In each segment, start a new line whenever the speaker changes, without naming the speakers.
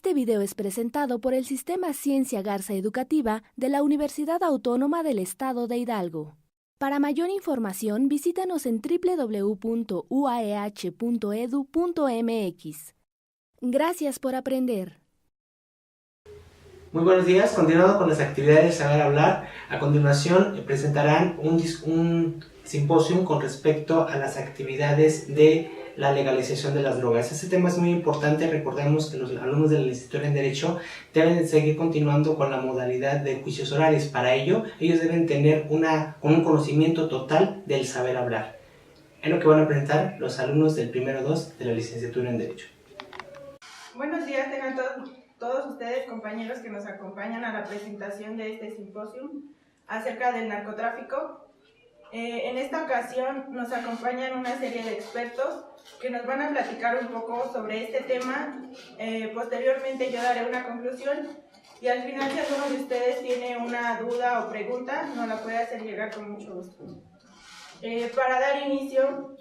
Este video es presentado por el Sistema Ciencia Garza Educativa de la Universidad Autónoma del Estado de Hidalgo. Para mayor información, visítanos en www.uaeh.edu.mx. Gracias por aprender.
Muy buenos días, continuando con las actividades de Saber Hablar. A continuación presentarán un simposio con respecto a las actividades de la legalización de las drogas. Este tema es muy importante. Recordemos que los alumnos de la licenciatura en Derecho deben seguir continuando con la modalidad de juicios orales. Para ello, ellos deben tener un conocimiento total del saber hablar. Es lo que van a presentar los alumnos del primero 2 de la licenciatura en Derecho.
Buenos días, tengan todos ustedes, compañeros que nos acompañan a la presentación de este simposio acerca del narcotráfico. En esta ocasión nos acompañan una serie de expertos que nos van a platicar un poco sobre este tema. Posteriormente yo daré una conclusión y al final, si alguno de ustedes tiene una duda o pregunta, nos la puede hacer llegar con mucho gusto. Para dar inicio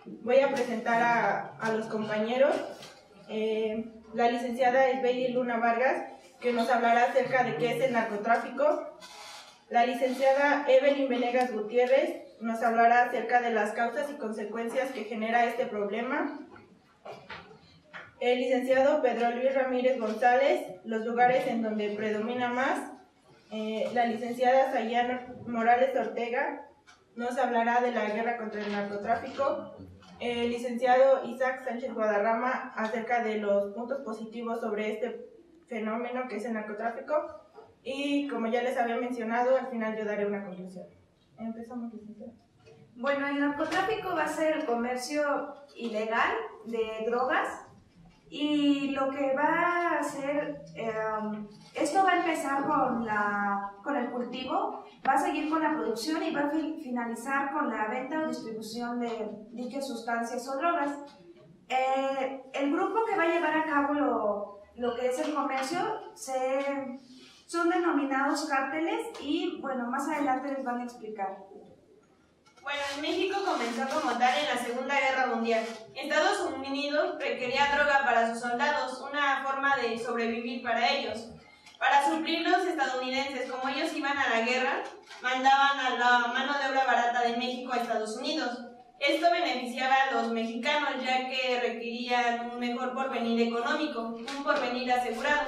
voy a presentar a los compañeros. La licenciada Esbeli Luna Vargas, que nos hablará acerca de qué es el narcotráfico. La licenciada Evelyn Venegas Gutiérrez nos hablará acerca de las causas y consecuencias que genera este problema. El licenciado Pedro Luis Ramírez González, los lugares en donde predomina más. La licenciada Sayana Morales Ortega nos hablará de la guerra contra el narcotráfico. El licenciado Isaac Sánchez Guadarrama acerca de los puntos positivos sobre este fenómeno que es el narcotráfico. Y como ya les había mencionado, al final yo daré una conclusión. Empezamos, licenciada.
Bueno, el narcotráfico va a ser el comercio ilegal de drogas y lo que va a hacer, esto va a empezar con el cultivo, va a seguir con la producción y va a finalizar con la venta o distribución de dichas sustancias o drogas. El grupo que va a llevar a cabo lo que es el comercio son denominados cárteles y, bueno, más adelante les van a explicar.
Bueno, en México comenzó como tal en la Segunda Guerra Mundial. Estados Unidos requería droga para sus soldados, una forma de sobrevivir para ellos. Para suplir los estadounidenses, como ellos iban a la guerra, mandaban a la mano de obra barata de México a Estados Unidos. Esto beneficiaba a los mexicanos, ya que requerían un mejor porvenir económico, un porvenir asegurado.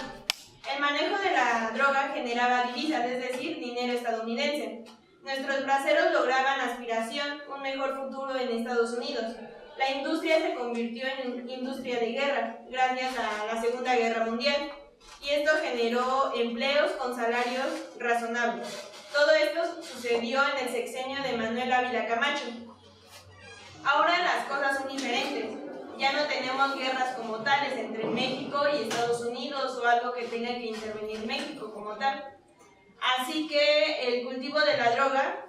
El manejo de la droga generaba divisas, es decir, dinero estadounidense. Nuestros braceros lograban aspiración, un mejor futuro en Estados Unidos. La industria se convirtió en industria de guerra, gracias a la Segunda Guerra Mundial, y esto generó empleos con salarios razonables. Todo esto sucedió en el sexenio de Manuel Ávila Camacho. Ahora las cosas son diferentes. Ya no tenemos guerras como tales entre México y Estados Unidos o algo que tenga que intervenir México como tal. Así que el cultivo de la droga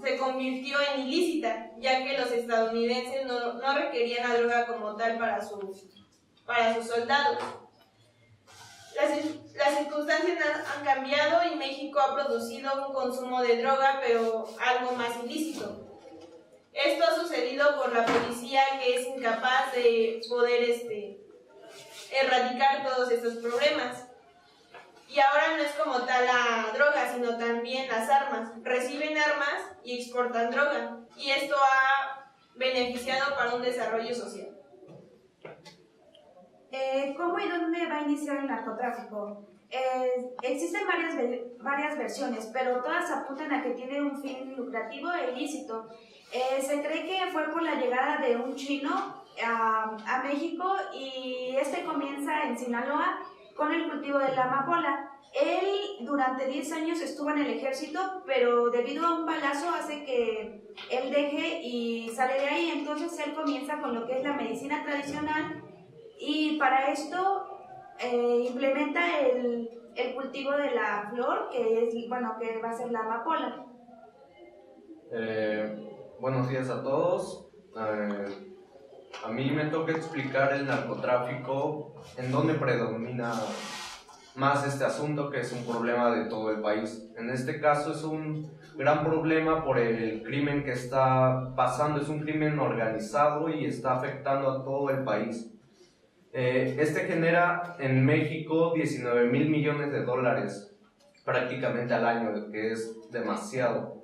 se convirtió en ilícita, ya que los estadounidenses no requerían la droga como tal para sus soldados. Las circunstancias han cambiado y México ha producido un consumo de droga, pero algo más ilícito. Esto ha sucedido por la policía, que es incapaz de poder erradicar todos estos problemas. Y ahora no es como tal la droga, sino también las armas. Reciben armas y exportan droga. Y esto ha beneficiado para un desarrollo social.
¿Cómo y dónde va a iniciar el narcotráfico? Existen varias versiones, pero todas apuntan a que tiene un fin lucrativo e ilícito. Se cree que fue por la llegada de un chino a México y comienza en Sinaloa con el cultivo de la amapola. Él durante 10 años estuvo en el ejército, pero debido a un balazo hace que él deje y sale de ahí. Entonces él comienza con lo que es la medicina tradicional y para esto implementa el cultivo de la flor, que va a ser la amapola.
Buenos días a todos. A mí me toca explicar el narcotráfico, en donde predomina más este asunto, que es un problema de todo el país. En este caso es un gran problema por el crimen que está pasando, es un crimen organizado y está afectando a todo el país. Este genera en México 19,000 millones de dólares prácticamente al año, que es demasiado.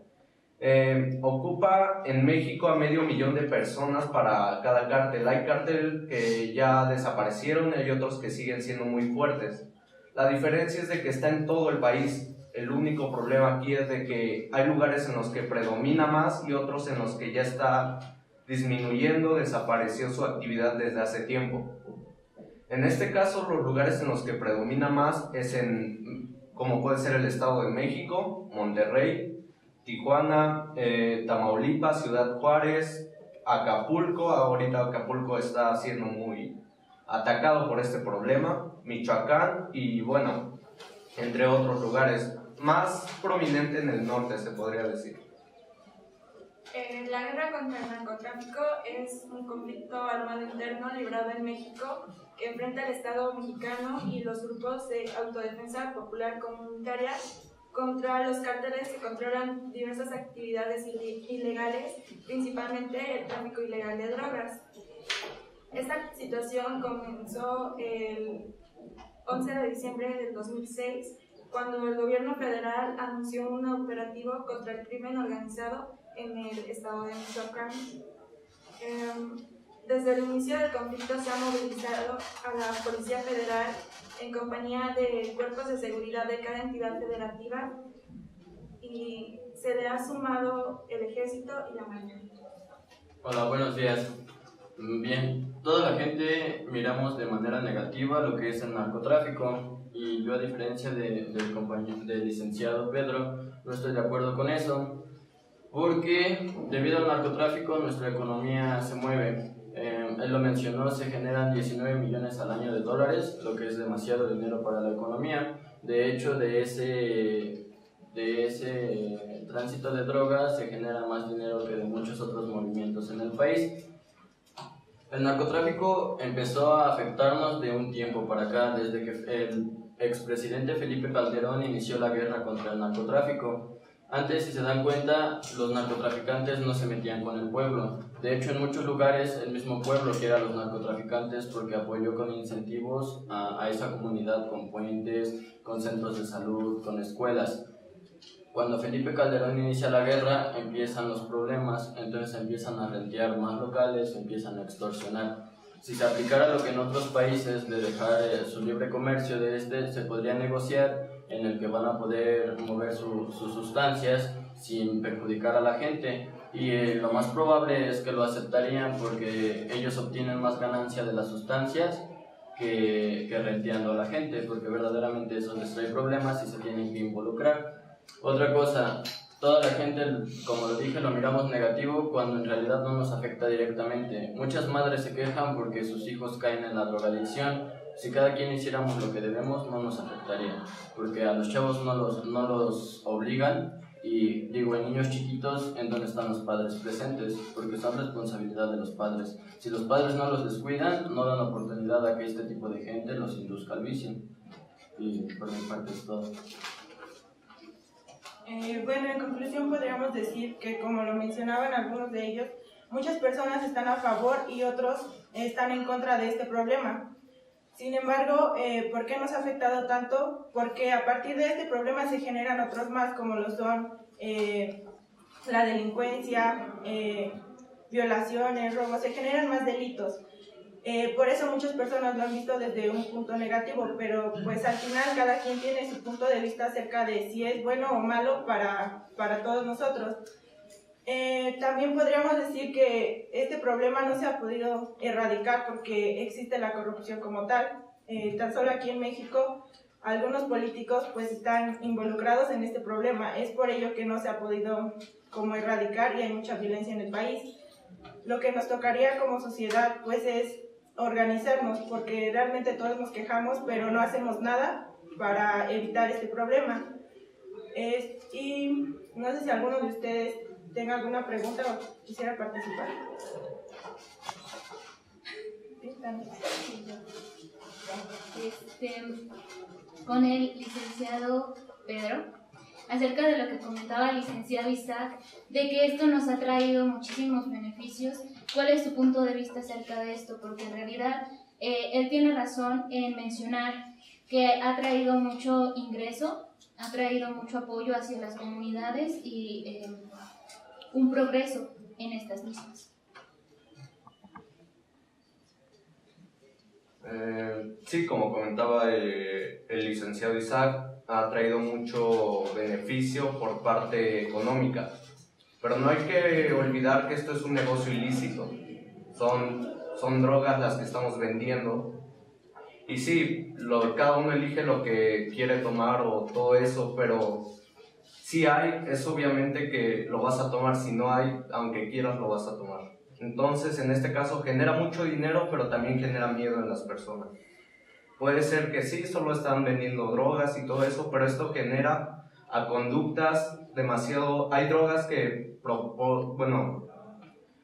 Ocupa en México a 500,000 de personas para cada cártel. Hay cártel que ya desaparecieron y hay otros que siguen siendo muy fuertes. La diferencia es de que está en todo el país. El único problema aquí es de que hay lugares en los que predomina más y otros en los que ya está disminuyendo, desapareció su actividad desde hace tiempo. En este caso, los lugares en los que predomina más es como puede ser el Estado de México, Monterrey, Tijuana, Tamaulipas, Ciudad Juárez, Acapulco. Ahorita Acapulco está siendo muy atacado por este problema, Michoacán y bueno, entre otros lugares, más prominente en el norte se podría decir.
La guerra contra el narcotráfico es un conflicto armado interno librado en México que enfrenta al Estado mexicano y los grupos de autodefensa popular comunitaria contra los cárteles que controlan diversas actividades ilegales, principalmente el tráfico ilegal de drogas. Esta situación comenzó el 11 de diciembre del 2006, cuando el gobierno federal anunció un operativo contra el crimen organizado en el estado de Michoacán. Desde el inicio del conflicto se ha movilizado a la Policía Federal en compañía de cuerpos de seguridad de cada entidad federativa y se le ha sumado el Ejército y la Marina.
Hola, buenos días. Bien, toda la gente miramos de manera negativa lo que es el narcotráfico y yo, a diferencia del licenciado Pedro, no estoy de acuerdo con eso, porque debido al narcotráfico nuestra economía se mueve. Él lo mencionó, se generan 19 millones al año de dólares, lo que es demasiado dinero para la economía. De hecho, de ese tránsito de drogas se genera más dinero que de muchos otros movimientos en el país. El narcotráfico empezó a afectarnos de un tiempo para acá, desde que el expresidente Felipe Calderón inició la guerra contra el narcotráfico. Antes, si se dan cuenta, los narcotraficantes no se metían con el pueblo. De hecho, en muchos lugares el mismo pueblo quiere a los narcotraficantes porque apoyó con incentivos a esa comunidad, con puentes, con centros de salud, con escuelas. Cuando Felipe Calderón inicia la guerra, empiezan los problemas, entonces empiezan a rentear más locales, empiezan a extorsionar. Si se aplicara lo que en otros países de dejar su libre comercio se podría negociar en el que van a poder mover sus sustancias sin perjudicar a la gente, y lo más probable es que lo aceptarían porque ellos obtienen más ganancia de las sustancias que renteando a la gente, porque verdaderamente eso les trae problemas y se tienen que involucrar. Otra cosa, toda la gente, como lo dije, lo miramos negativo cuando en realidad no nos afecta directamente. Muchas madres se quejan porque sus hijos caen en la drogadicción. Si cada quien hiciéramos lo que debemos, no nos afectaría, porque a los chavos no los obligan, y digo, en niños chiquitos, ¿en dónde están los padres presentes? Porque son responsabilidad de los padres. Si los padres no los descuidan, no dan oportunidad a que este tipo de gente los induzca al vicio. Y por mi parte es todo.
Bueno, en conclusión podríamos decir que, como lo mencionaban algunos de ellos, muchas personas están a favor y otros están en contra de este problema. Sin embargo, ¿por qué nos ha afectado tanto? Porque a partir de este problema se generan otros más, como lo son la delincuencia, violaciones, robos, se generan más delitos. Por eso muchas personas lo han visto desde un punto negativo, pero pues al final cada quien tiene su punto de vista acerca de si es bueno o malo para todos nosotros. También podríamos decir que este problema no se ha podido erradicar porque existe la corrupción como tal. Tan solo aquí en México algunos políticos pues están involucrados en este problema. Es por ello que no se ha podido como erradicar y hay mucha violencia en el país. Lo que nos tocaría como sociedad pues es organizarnos, porque realmente todos nos quejamos pero no hacemos nada para evitar este problema. Y no sé si alguno de ustedes tenga alguna pregunta o quisiera participar.
Con el licenciado Pedro, acerca de lo que comentaba el licenciado Isaac, de que esto nos ha traído muchísimos beneficios. ¿Cuál es tu punto de vista acerca de esto? Porque en realidad él tiene razón en mencionar que ha traído mucho ingreso, ha traído mucho apoyo hacia las comunidades y un progreso en estas mismas.
Sí, como comentaba el licenciado Isaac, ha traído mucho beneficio por parte económica, pero no hay que olvidar que esto es un negocio ilícito, son drogas las que estamos vendiendo, y sí, cada uno elige lo que quiere tomar o todo eso, pero si hay, es obviamente que lo vas a tomar, si no hay, aunque quieras lo vas a tomar. Entonces, en este caso, genera mucho dinero, pero también genera miedo en las personas. Puede ser que sí, solo están vendiendo drogas y todo eso, pero esto genera a conductas demasiado... Hay drogas que,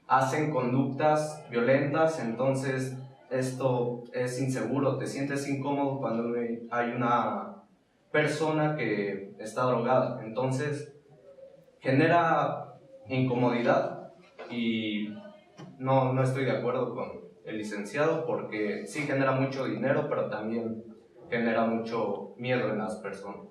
hacen conductas violentas, entonces esto es inseguro, te sientes incómodo cuando hay una persona que está drogada. Entonces, genera incomodidad y... No estoy de acuerdo con el licenciado porque sí genera mucho dinero, pero también genera mucho miedo en las personas.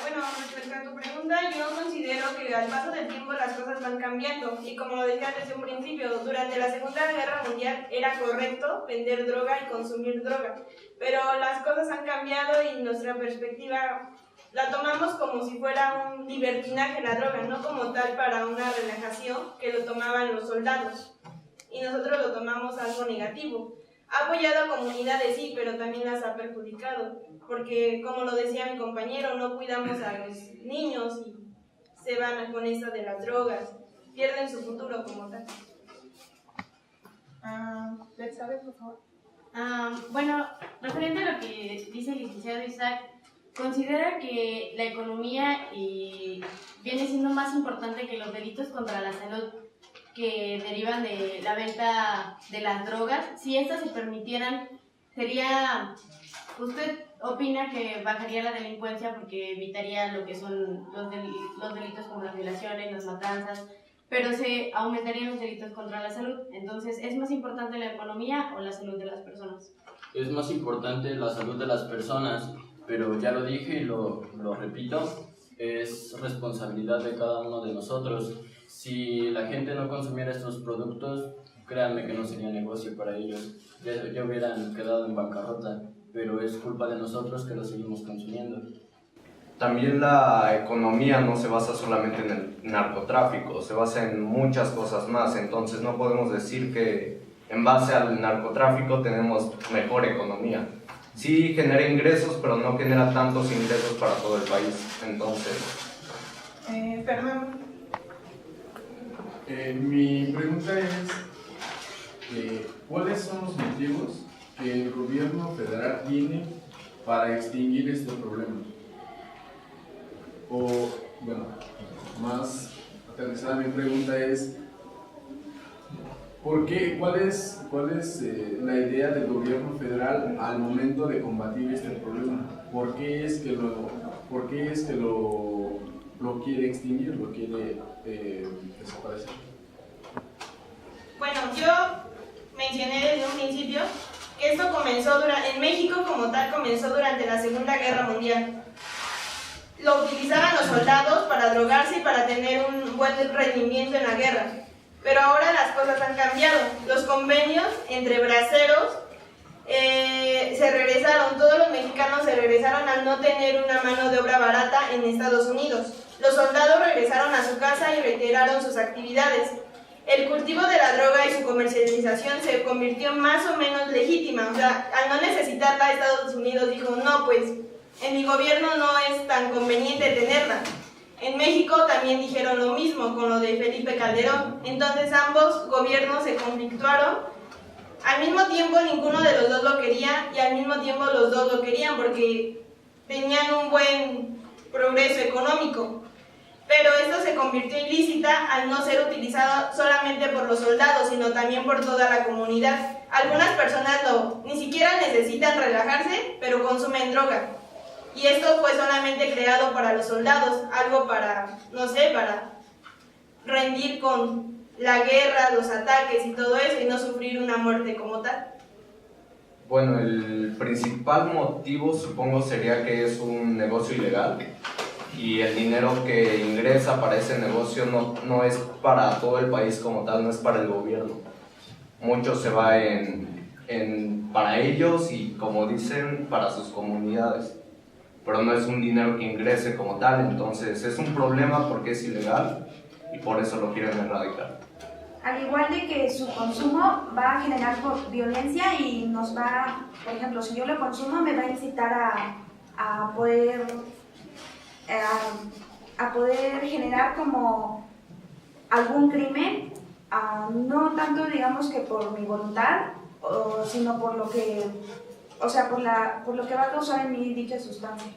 Bueno, respecto a tu pregunta, yo considero que al paso del tiempo las cosas van cambiando y como lo decía desde un principio, durante la Segunda Guerra Mundial era correcto vender droga y consumir droga, pero las cosas han cambiado y nuestra perspectiva la tomamos como si fuera un libertinaje la droga, no como tal para una relajación que lo tomaban los soldados y nosotros lo tomamos algo negativo. Ha apoyado a comunidades, sí, pero también las ha perjudicado, porque como lo decía mi compañero, no cuidamos a los niños y se van con esta de las drogas, pierden su futuro como tal.
Betsabe, por favor.
Bueno, referente a lo que dice el licenciado Isaac, considera que la economía viene siendo más importante que los delitos contra la salud que derivan de la venta de las drogas. Si estas se permitieran, ¿usted opina que bajaría la delincuencia porque evitaría lo que son los delitos como las violaciones, las matanzas, pero se aumentarían los delitos contra la salud? Entonces, ¿es más importante la economía o la salud de las personas?
Es más importante la salud de las personas, pero ya lo dije y lo repito, es responsabilidad de cada uno de nosotros. Si la gente no consumiera estos productos, créanme que no sería negocio para ellos, ya hubieran quedado en bancarrota, pero es culpa de nosotros que lo seguimos consumiendo.
También la economía no se basa solamente en el narcotráfico, se basa en muchas cosas más, entonces no podemos decir que en base al narcotráfico tenemos mejor economía. Sí genera ingresos, pero no genera tantos ingresos para todo el país, entonces...
Fernando.
Mi pregunta es, ¿cuáles son los motivos que el gobierno federal tiene para extinguir este problema? O, bueno, más aterrizada mi pregunta es, ¿cuál es la idea del gobierno federal al momento de combatir este problema? ¿Por qué es que lo quiere extinguir, lo quiere desaparecer?
Bueno, yo mencioné desde un principio que esto comenzó en México como tal, comenzó durante la Segunda Guerra Mundial. Lo utilizaban los soldados para drogarse y para tener un buen rendimiento en la guerra. Pero ahora las cosas han cambiado. Los convenios entre braceros se regresaron, todos los mexicanos se regresaron al no tener una mano de obra barata en Estados Unidos. Los soldados regresaron a su casa y reiteraron sus actividades. El cultivo de la droga y su comercialización se convirtió más o menos legítima. O sea, al no necesitarla, Estados Unidos dijo, no, pues en mi gobierno no es tan conveniente tenerla. En México también dijeron lo mismo con lo de Felipe Calderón. Entonces ambos gobiernos se conflictuaron. Al mismo tiempo ninguno de los dos lo quería y al mismo tiempo los dos lo querían porque tenían un buen progreso económico. Pero esto se convirtió ilícita al no ser utilizado solamente por los soldados, sino también por toda la comunidad. Algunas personas ni siquiera necesitan relajarse, pero consumen droga. Y esto fue solamente creado para los soldados, algo para, no sé, para rendir con la guerra, los ataques y todo eso, y no sufrir una muerte como tal?
Bueno, el principal motivo supongo sería que es un negocio ilegal y el dinero que ingresa para ese negocio no es para todo el país como tal, no es para el gobierno. Mucho se va para ellos y, como dicen, para sus comunidades, pero no es un dinero que ingrese como tal, entonces es un problema porque es ilegal y por eso lo quieren erradicar.
Al igual de que su consumo va a generar violencia y nos va, por ejemplo, si yo lo consumo me va a incitar a poder generar como algún crimen, no tanto digamos que por mi voluntad, sino por lo que, o sea, por lo que va a causar en mí dicha sustancia.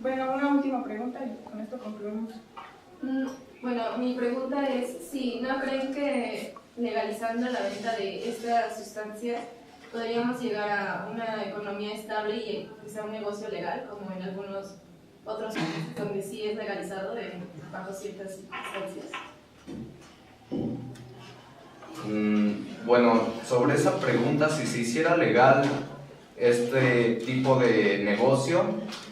Bueno, una última pregunta y con esto concluimos.
Bueno, mi pregunta es si no creen que legalizando la venta de estas sustancias podríamos llegar a una economía estable y que sea un negocio legal, como en algunos otros países donde sí es legalizado bajo ciertas circunstancias.
Bueno, sobre esa pregunta, si se hiciera legal este tipo de negocio,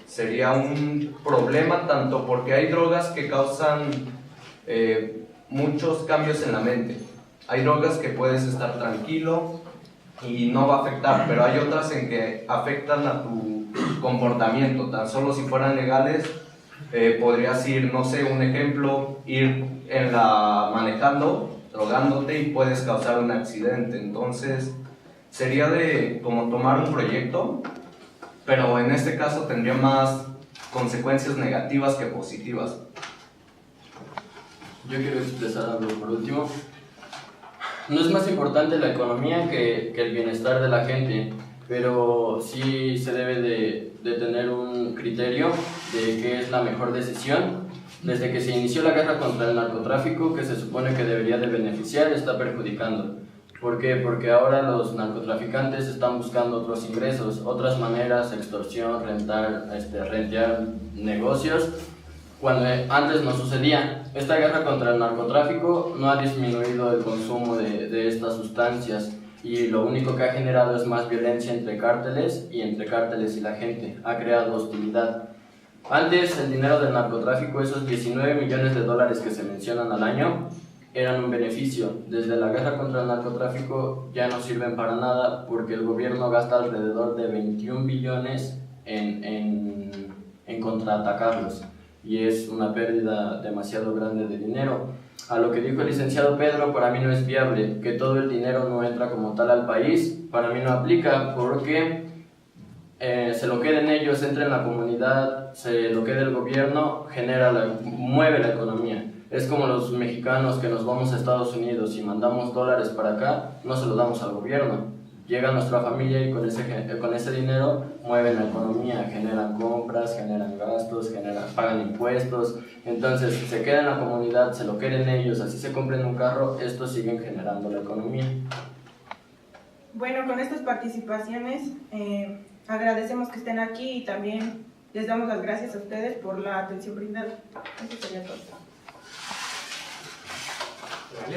sería un problema tanto porque hay drogas que causan muchos cambios en la mente. Hay drogas que puedes estar tranquilo y no va a afectar, pero hay otras en que afectan a tu comportamiento. Tan solo si fueran legales, podrías ir, no sé, un ejemplo, ir manejando, drogándote y puedes causar un accidente. Entonces sería como tomar un proyecto, pero en este caso tendría más consecuencias negativas que positivas.
Yo quiero expresar algo por último. No es más importante la economía que el bienestar de la gente, pero sí se debe de tener un criterio de qué es la mejor decisión. Desde que se inició la guerra contra el narcotráfico, que se supone que debería de beneficiar, está perjudicando. ¿Por qué? Porque ahora los narcotraficantes están buscando otros ingresos, otras maneras, extorsión, rentear negocios, cuando antes no sucedía. Esta guerra contra el narcotráfico no ha disminuido el consumo de estas sustancias y lo único que ha generado es más violencia entre cárteles y la gente. Ha creado hostilidad. Antes el dinero del narcotráfico, esos 19 millones de dólares que se mencionan al año, eran un beneficio. Desde la guerra contra el narcotráfico ya no sirven para nada porque el gobierno gasta alrededor de 21 billones en contraatacarlos y es una pérdida demasiado grande de dinero. A lo que dijo el licenciado Pedro, para mí no es viable, que todo el dinero no entra como tal al país, para mí no aplica porque se lo queden ellos, entra en la comunidad, se lo quede el gobierno, mueve la economía. Es como los mexicanos que nos vamos a Estados Unidos y mandamos dólares para acá, no se los damos al gobierno. Llega nuestra familia y con ese dinero mueven la economía, generan compras, generan gastos, pagan impuestos. Entonces, si se queda en la comunidad, se lo queden ellos, así se compren un carro, estos siguen generando la economía.
Bueno, con estas participaciones agradecemos que estén aquí y también les damos las gracias a ustedes por la atención brindada. Eso sería todo.
Vale,